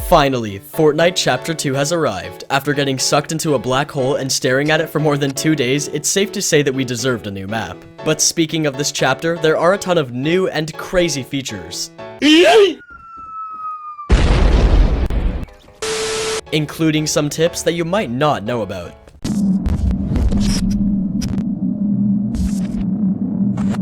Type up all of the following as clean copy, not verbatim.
Finally, Fortnite Chapter 2 has arrived. After getting sucked into a black hole and staring at it for more than 2 days, it's safe to say that we deserved a new map. But speaking of this chapter, there are a ton of new and crazy features. Including some tips that you might not know about.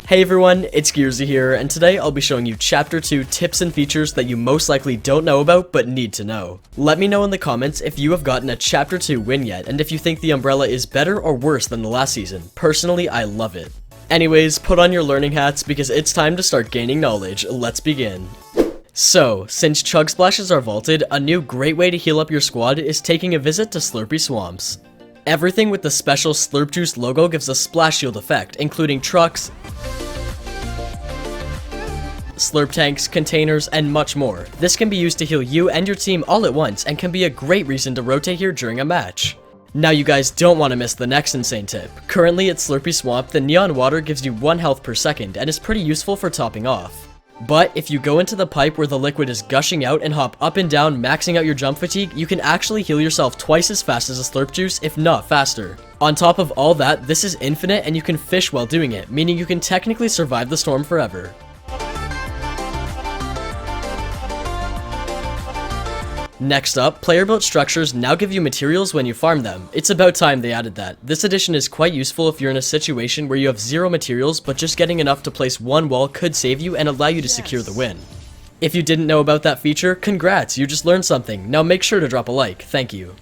Hey everyone, it's Geerzy here, and today I'll be showing you Chapter 2 tips and features that you most likely don't know about but need to know. Let me know in the comments if you have gotten a Chapter 2 win yet, and if you think the umbrella is better or worse than the last season. Personally, I love it. Anyways, put on your learning hats because it's time to start gaining knowledge. Let's begin. So, since Chug Splashes are vaulted, a new great way to heal up your squad is taking a visit to Slurpy Swamps. Everything with the special Slurp Juice logo gives a splash shield effect, including trucks, slurp tanks, containers, and much more. This can be used to heal you and your team all at once and can be a great reason to rotate here during a match. Now you guys don't want to miss the next insane tip. Currently at Slurpy Swamp, the neon water gives you 1 health per second and is pretty useful for topping off. But if you go into the pipe where the liquid is gushing out and hop up and down, maxing out your jump fatigue, you can actually heal yourself twice as fast as a slurp juice, if not faster. On top of all that, this is infinite and you can fish while doing it, meaning you can technically survive the storm forever. Next up, player-built structures now give you materials when you farm them. It's about time they added that. This addition is quite useful if you're in a situation where you have 0 materials, but just getting enough to place 1 wall could save you and allow you to secure the win. If you didn't know about that feature, congrats, you just learned something. Now make sure to drop a like, thank you.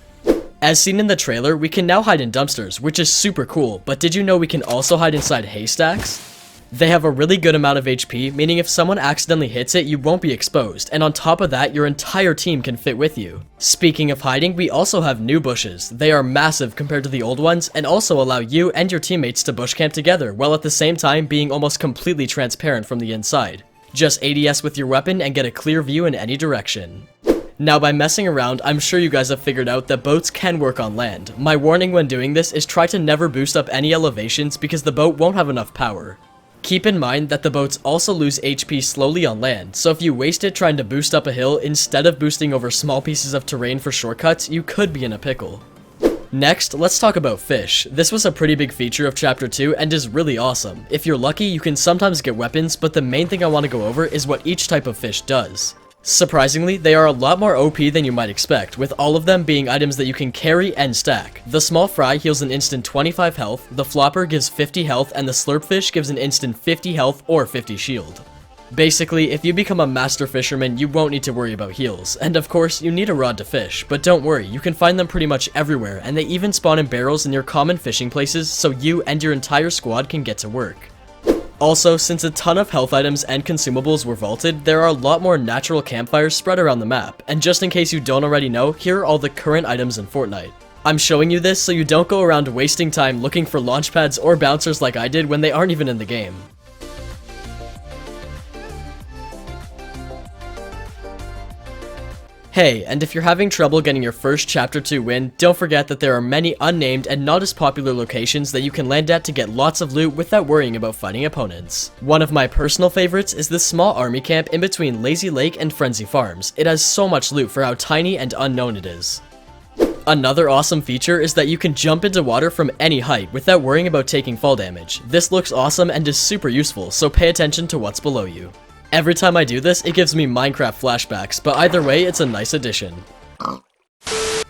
As seen in the trailer, we can now hide in dumpsters, which is super cool, but did you know we can also hide inside haystacks? They have a really good amount of HP, meaning if someone accidentally hits it, you won't be exposed, and on top of that, your entire team can fit with you. Speaking of hiding, we also have new bushes. They are massive compared to the old ones, and also allow you and your teammates to bush camp together, while at the same time being almost completely transparent from the inside. Just ADS with your weapon and get a clear view in any direction. Now by messing around, I'm sure you guys have figured out that boats can work on land. My warning when doing this is try to never boost up any elevations because the boat won't have enough power. Keep in mind that the boats also lose HP slowly on land, so if you waste it trying to boost up a hill instead of boosting over small pieces of terrain for shortcuts, you could be in a pickle. Next, let's talk about fish. This was a pretty big feature of Chapter 2 and is really awesome. If you're lucky, you can sometimes get weapons, but the main thing I want to go over is what each type of fish does. Surprisingly, they are a lot more OP than you might expect, with all of them being items that you can carry and stack. The small fry heals an instant 25 health, the flopper gives 50 health, and the slurpfish gives an instant 50 health or 50 shield. Basically, if you become a master fisherman, you won't need to worry about heals, and of course, you need a rod to fish, but don't worry, you can find them pretty much everywhere, and they even spawn in barrels in your common fishing places so you and your entire squad can get to work. Also, since a ton of health items and consumables were vaulted, there are a lot more natural campfires spread around the map, and just in case you don't already know, here are all the current items in Fortnite. I'm showing you this so you don't go around wasting time looking for launch pads or bouncers like I did when they aren't even in the game. Hey, and if you're having trouble getting your first Chapter 2 win, don't forget that there are many unnamed and not as popular locations that you can land at to get lots of loot without worrying about fighting opponents. One of my personal favorites is this small army camp in between Lazy Lake and Frenzy Farms. It has so much loot for how tiny and unknown it is. Another awesome feature is that you can jump into water from any height without worrying about taking fall damage. This looks awesome and is super useful, so pay attention to what's below you. Every time I do this, it gives me Minecraft flashbacks, but either way, it's a nice addition.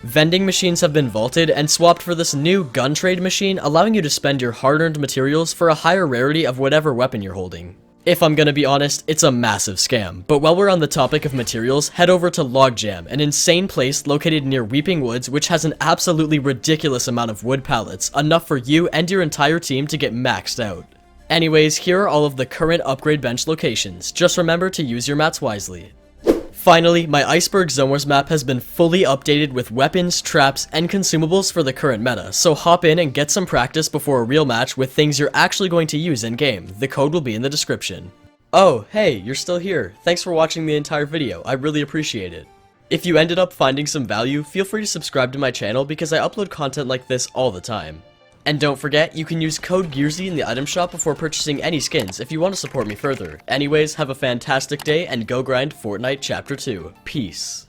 Vending machines have been vaulted and swapped for this new gun trade machine, allowing you to spend your hard-earned materials for a higher rarity of whatever weapon you're holding. If I'm gonna be honest, it's a massive scam, but while we're on the topic of materials, head over to Logjam, an insane place located near Weeping Woods which has an absolutely ridiculous amount of wood pallets, enough for you and your entire team to get maxed out. Anyways, here are all of the current upgrade bench locations. Just remember to use your mats wisely. Finally, my Iceberg Zone Wars map has been fully updated with weapons, traps, and consumables for the current meta, so hop in and get some practice before a real match with things you're actually going to use in-game. The code will be in the description. Oh, hey, you're still here. Thanks for watching the entire video, I really appreciate it. If you ended up finding some value, feel free to subscribe to my channel because I upload content like this all the time. And don't forget, you can use code Geerzy in the item shop before purchasing any skins if you want to support me further. Anyways, have a fantastic day and go grind Fortnite Chapter 2. Peace.